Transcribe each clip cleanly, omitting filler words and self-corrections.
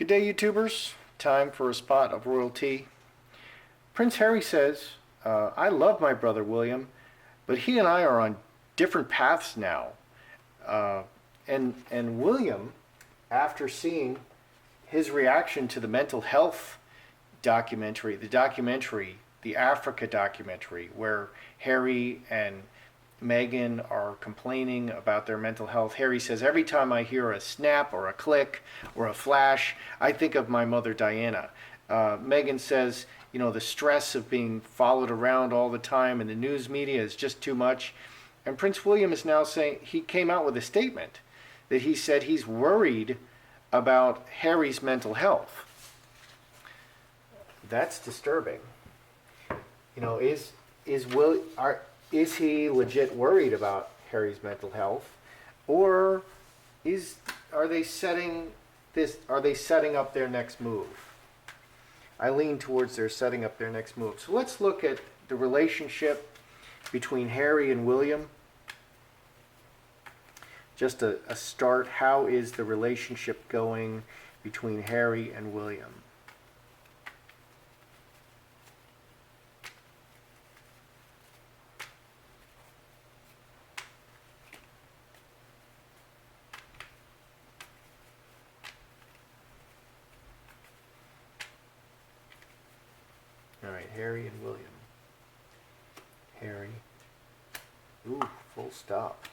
Good day, YouTubers. Time for a spot of royalty. Prince Harry says, I love my brother William, but he and I are on different paths now. And William, after seeing his reaction to the mental health documentary, the Africa documentary, where Harry and Meghan are complaining about their mental health. Harry says, every time I hear a snap or a click or a flash, I think of my mother Diana. Meghan says, the stress of being followed around all the time in the news media is just too much. And Prince William is now saying, he came out with a statement that he said he's worried about Harry's mental health. That's disturbing. Is he legit worried about Harry's mental health, or are they setting up their next move? I lean towards they're setting up their next move. So let's look at the relationship between Harry and William. Just a start. How is the relationship going between Harry and William? All right, Harry and William. Harry. Ooh, full stop.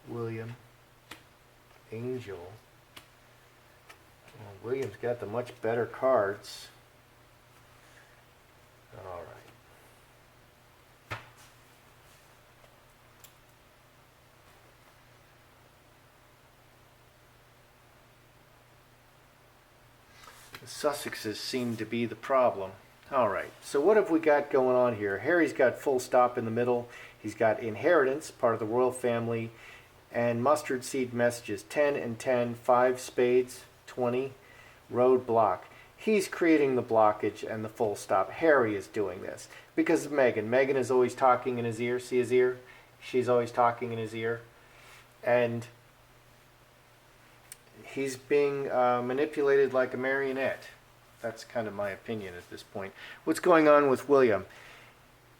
William. Angel. Well, William's got the much better cards. All right. The Sussexes seem to be the problem. All right, so what have we got going on here? Harry's got full stop in the middle. He's got inheritance, part of the royal family, and mustard seed messages, 10 and 10, 5 spades, 20, roadblock. He's creating the blockage and the full stop. Harry is doing this because of Meghan. Meghan is always talking in his ear. See his ear? She's always talking in his ear. And he's being manipulated like a marionette. That's kind of my opinion at this point. What's going on with William?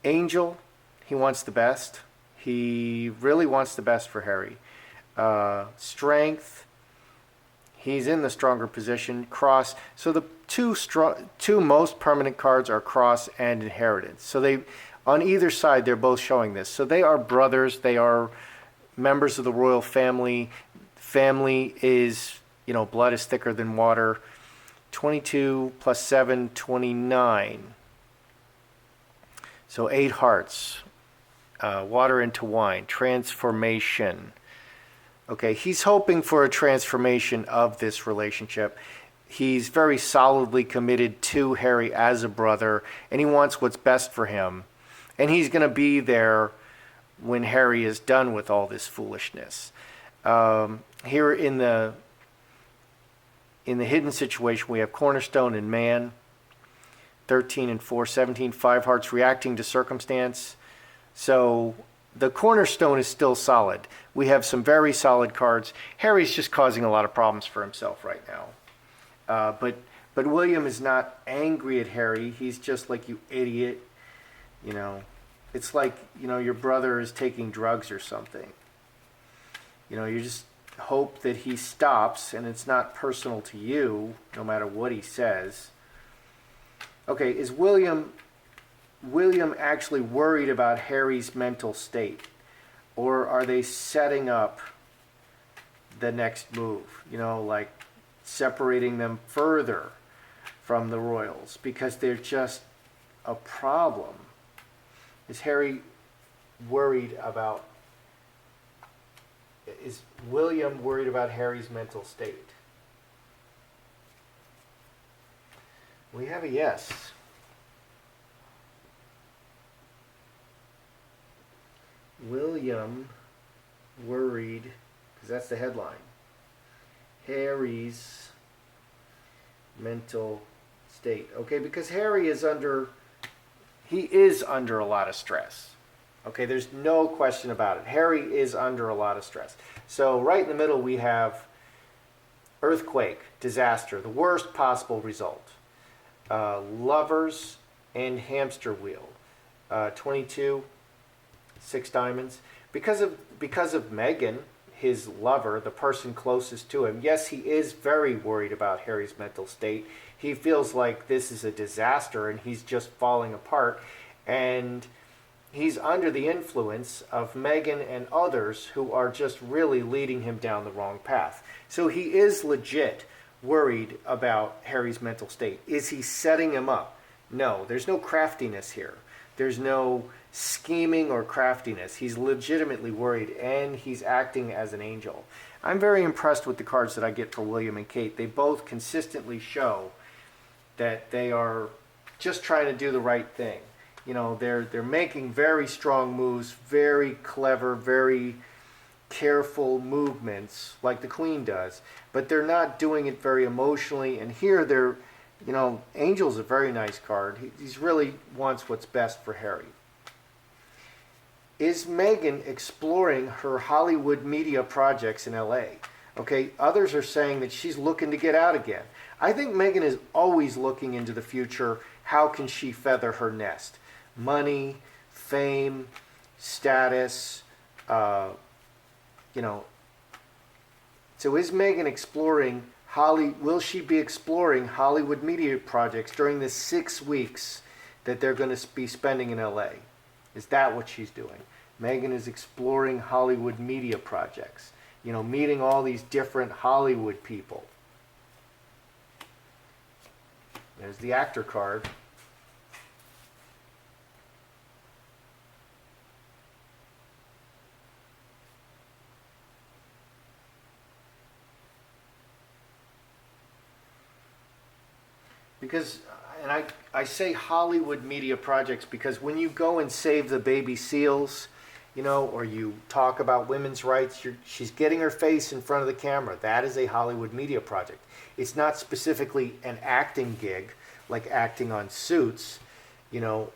Angel, he wants the best. He really wants the best for Harry. Strength, he's in the stronger position. Cross, so the two most permanent cards are cross and inheritance. So they, on either side, they're both showing this. So they are brothers. They are members of the royal family. Family is, blood is thicker than water. 22 plus 7, 29. So 8 hearts. Water into wine. Transformation. Okay, he's hoping for a transformation of this relationship. He's very solidly committed to Harry as a brother, and he wants what's best for him. And he's going to be there when Harry is done with all this foolishness. Here in the hidden situation, we have Cornerstone and Man, 13 and 4, 17, 5 hearts, reacting to circumstance. So the Cornerstone is still solid. We have some very solid cards. Harry's just causing a lot of problems for himself right now. But William is not angry at Harry. He's just like, you idiot. It's like, your brother is taking drugs or something. You just hope that he stops and it's not personal to you, no matter what he says. Okay, is William actually worried about Harry's mental state? Or are they setting up the next move? Like separating them further from the royals because they're just a problem. Is Harry worried about, is William worried about Harry's mental state? We have a yes. William worried, because that's the headline. Harry's mental state. Okay, because Harry is under a lot of stress. Okay, there's no question about it. Harry is under a lot of stress. So right in the middle we have Earthquake, disaster, the worst possible result. Lovers and hamster wheel. 22, 6 diamonds. Because of Meghan, his lover, the person closest to him, yes, he is very worried about Harry's mental state. He feels like this is a disaster and he's just falling apart. And he's under the influence of Meghan and others who are just really leading him down the wrong path. So he is legit worried about Harry's mental state. Is he setting him up? No, there's no craftiness here. There's no scheming or craftiness. He's legitimately worried and he's acting as an angel. I'm very impressed with the cards that I get for William and Kate. They both consistently show that they are just trying to do the right thing. You know, they're making very strong moves, very clever, very careful movements like the Queen does, but they're not doing it very emotionally. And here they're, you know, Angel's a very nice card. He's really wants what's best for Harry. Is Meghan exploring her Hollywood media projects in LA? Okay, others are saying that she's looking to get out again. I think Meghan is always looking into the future. How can she feather her nest? Money, fame, status, you know. So is Meghan exploring will she be exploring Hollywood media projects during the 6 weeks that they're going to be spending in LA? Is that what she's doing? Meghan is exploring Hollywood media projects. You know, meeting all these different Hollywood people. There's the actor card. Because, and I say Hollywood media projects because when you go and save the baby seals, you know, or you talk about women's rights, she's getting her face in front of the camera. That is a Hollywood media project. It's not specifically an acting gig, like acting on Suits, you know,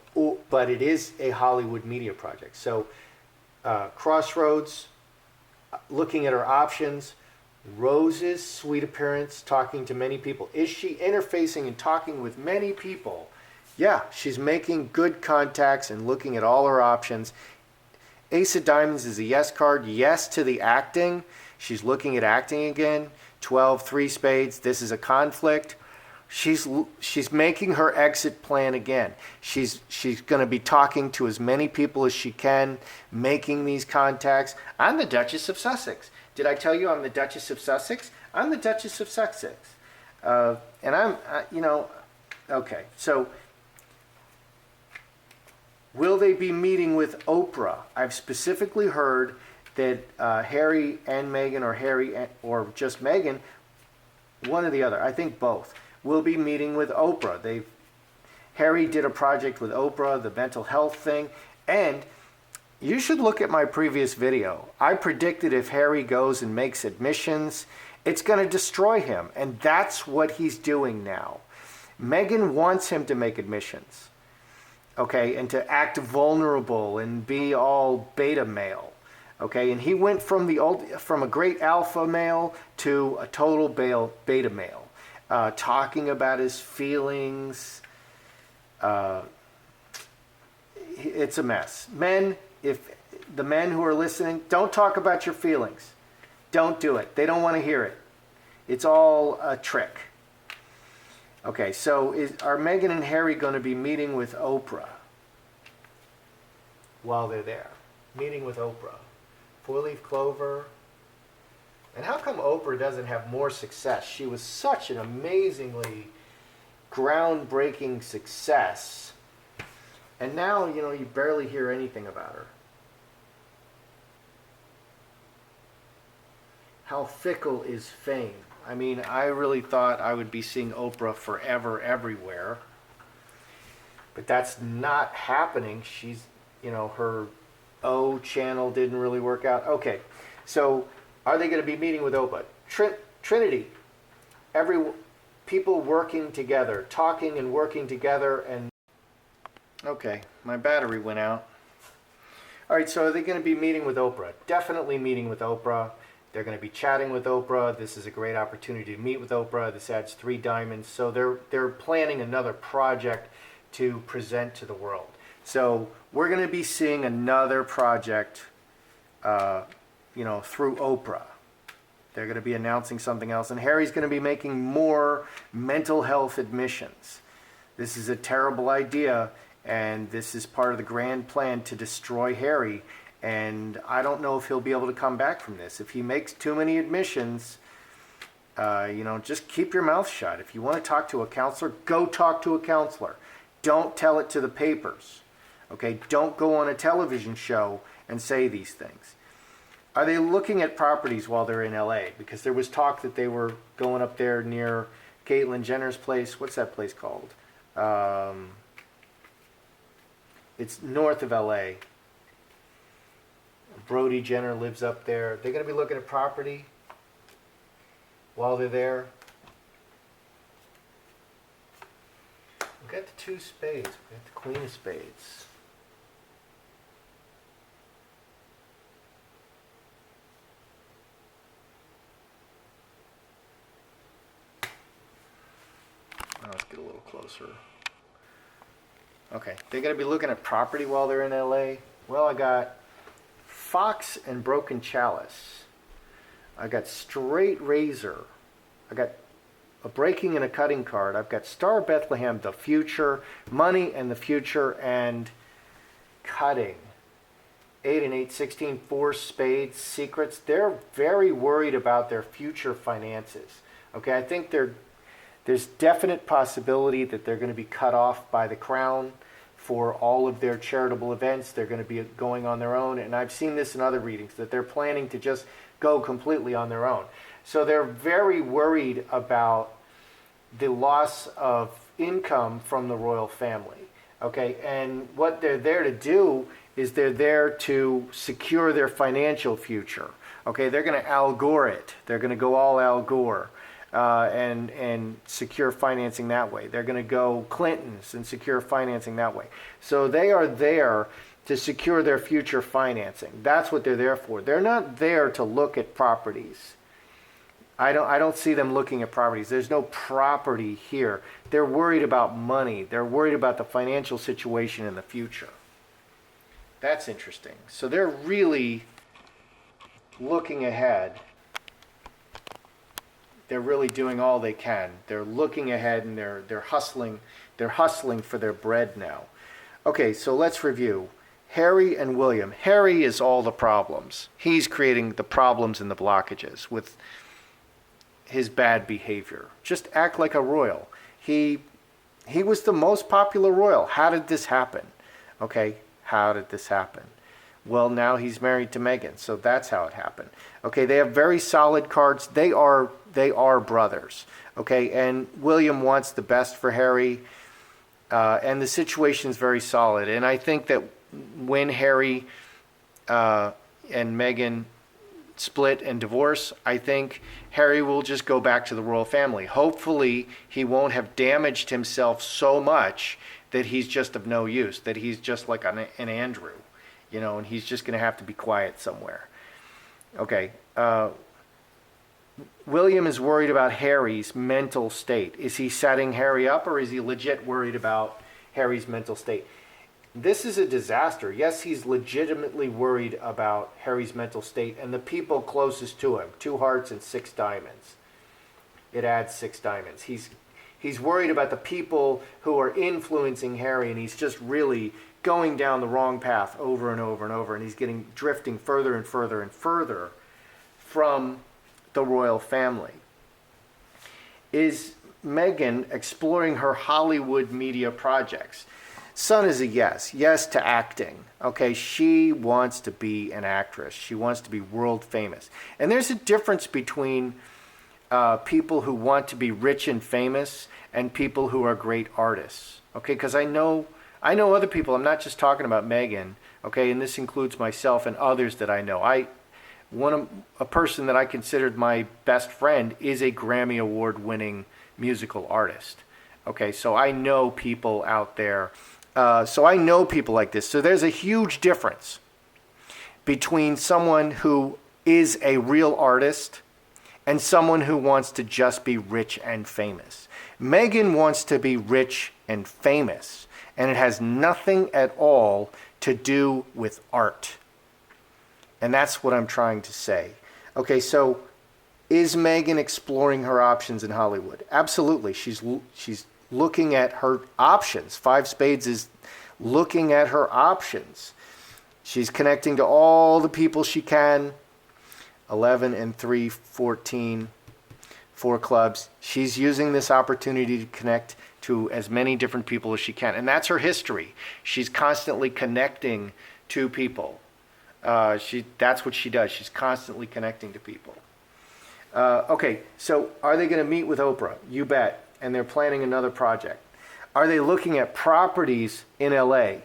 but it is a Hollywood media project. So, Crossroads, looking at her options, Rose's sweet appearance, talking to many people. Is she interfacing and talking with many people? Yeah, she's making good contacts and looking at all her options. Ace of Diamonds is a yes card. Yes to the acting. She's looking at acting again. 12, 3 spades. This is a conflict. She's making her exit plan again. She's going to be talking to as many people as she can, making these contacts. I'm the Duchess of Sussex. Did I tell you I'm the Duchess of Sussex? I'm the Duchess of Sussex. And I'm, you know, okay. So, will they be meeting with Oprah? I've specifically heard that Harry and Meghan, or Harry or just Meghan, one or the other, I think both, will be meeting with Oprah. Harry did a project with Oprah, the mental health thing, and you should look at my previous video. I predicted if Harry goes and makes admissions, it's going to destroy him. And that's what he's doing now. Meghan wants him to make admissions. Okay, and to act vulnerable and be all beta male. Okay, and he went from a great alpha male to a total beta male. Talking about his feelings. It's a mess. Men, if the men who are listening, don't talk about your feelings. Don't do it. They don't want to hear it. It's all a trick. Okay, so are Meghan and Harry going to be meeting with Oprah while they're there? Meeting with Oprah. Four-leaf clover. And how come Oprah doesn't have more success? She was such an amazingly groundbreaking success. And now, you know, you barely hear anything about her. How fickle is fame? I mean, I really thought I would be seeing Oprah forever, everywhere. But that's not happening. She's, you know, her O channel didn't really work out. Okay, so are they going to be meeting with Oprah? Trinity, people working together, talking and working together, and okay, my battery went out. All right, so are they going to be meeting with Oprah? Definitely meeting with Oprah. They're going to be chatting with Oprah. This is a great opportunity to meet with Oprah. This adds 3 diamonds. So they're planning another project to present to the world. So we're going to be seeing another project, through Oprah. They're going to be announcing something else, and Harry's going to be making more mental health admissions. This is a terrible idea, and this is part of the grand plan to destroy Harry. And I don't know if he'll be able to come back from this. If he makes too many admissions, just keep your mouth shut. If you want to talk to a counselor, go talk to a counselor. Don't tell it to the papers. Okay, don't go on a television show and say these things. Are they looking at properties while they're in LA? Because there was talk that they were going up there near Caitlyn Jenner's place. What's that place called? It's north of LA. Brody Jenner lives up there. They're going to be looking at property while they're there. We've got the 2 spades. We've got the queen of spades. Let's get a little closer. Okay, they're going to be looking at property while they're in LA. Well, I got Fox and Broken Chalice. I got Straight Razor. I got a Breaking and a Cutting card. I've got Star Bethlehem, the Future, Money and the Future, and Cutting. 8 and 8, 16, 4 spades, secrets. They're very worried about their future finances. Okay, I think there's definite possibility that they're going to be cut off by the crown for all of their charitable events. They're going to be going on their own. And I've seen this in other readings, that they're planning to just go completely on their own. So they're very worried about the loss of income from the royal family. Okay, and what they're there to do is they're there to secure their financial future. Okay, they're going to Al Gore it. They're going to go all Al Gore. And secure financing that way. They're going to go Clintons and secure financing that way. So they are there to secure their future financing. That's what they're there for. They're not there to look at properties. I don't see them looking at properties. There's no property here. They're worried about money. They're worried about the financial situation in the future. That's interesting. So they're really looking ahead. They're really doing all they can. They're looking ahead, and they're hustling. They're hustling for their bread now. Okay, so let's review. Harry and William. Harry is all the problems. He's creating the problems and the blockages with his bad behavior. Just act like a royal. He was the most popular royal. How did this happen? Okay, how did this happen? Well, now he's married to Meghan, so that's how it happened. Okay, they have very solid cards. They are brothers. Okay, and William wants the best for Harry, and the situation is very solid. And I think that when Harry and Meghan split and divorce, I think Harry will just go back to the royal family. Hopefully, he won't have damaged himself so much that he's just of no use, that he's just like an Andrew. And he's just going to have to be quiet somewhere. Okay. William is worried about Harry's mental state. Is he setting Harry up, or is he legit worried about Harry's mental state? This is a disaster. Yes, he's legitimately worried about Harry's mental state and the people closest to him. 2 hearts and 6 diamonds. It adds 6 diamonds. He's worried about the people who are influencing Harry, and he's just really going down the wrong path over and over and over, and he's drifting further and further and further from the royal family. Is Meghan exploring her Hollywood media projects? Son is a yes. Yes to acting. Okay, she wants to be an actress. She wants to be world famous. And there's a difference between people who want to be rich and famous and people who are great artists. Okay, because I know other people. I'm not just talking about Meghan. Okay, and this includes myself and others that I know. A person that I considered my best friend is a Grammy Award winning musical artist. Okay, so I know people out there. So I know people like this. So there's a huge difference between someone who is a real artist and someone who wants to just be rich and famous. Meghan wants to be rich and famous, and it has nothing at all to do with art. And that's what I'm trying to say. Okay, so is Meghan exploring her options in Hollywood? Absolutely. She's looking at her options. Five Spades is looking at her options. She's connecting to all the people she can. 11 and 3, 14, 4 clubs. She's using this opportunity to connect to as many different people as she can. And that's her history. She's constantly connecting to people. That's what she does. She's constantly connecting to people. Okay, so are they going to meet with Oprah? You bet. And they're planning another project. Are they looking at properties in LA?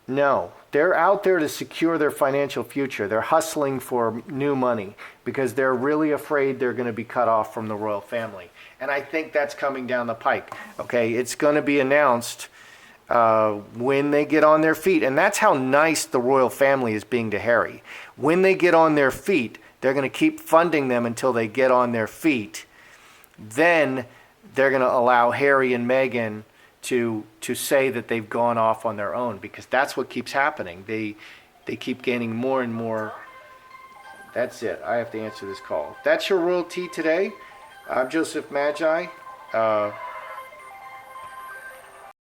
No. They're out there to secure their financial future. They're hustling for new money because they're really afraid they're going to be cut off from the royal family. And I think that's coming down the pike. Okay, it's going to be announced when they get on their feet. And that's how nice the royal family is being to Harry. When they get on their feet, they're going to keep funding them until they get on their feet. Then they're going to allow Harry and Meghan to say that they've gone off on their own, because that's what keeps happening. They keep gaining more and more. That's it. I have to answer this call. That's your royalty today. I'm Joseph Magi.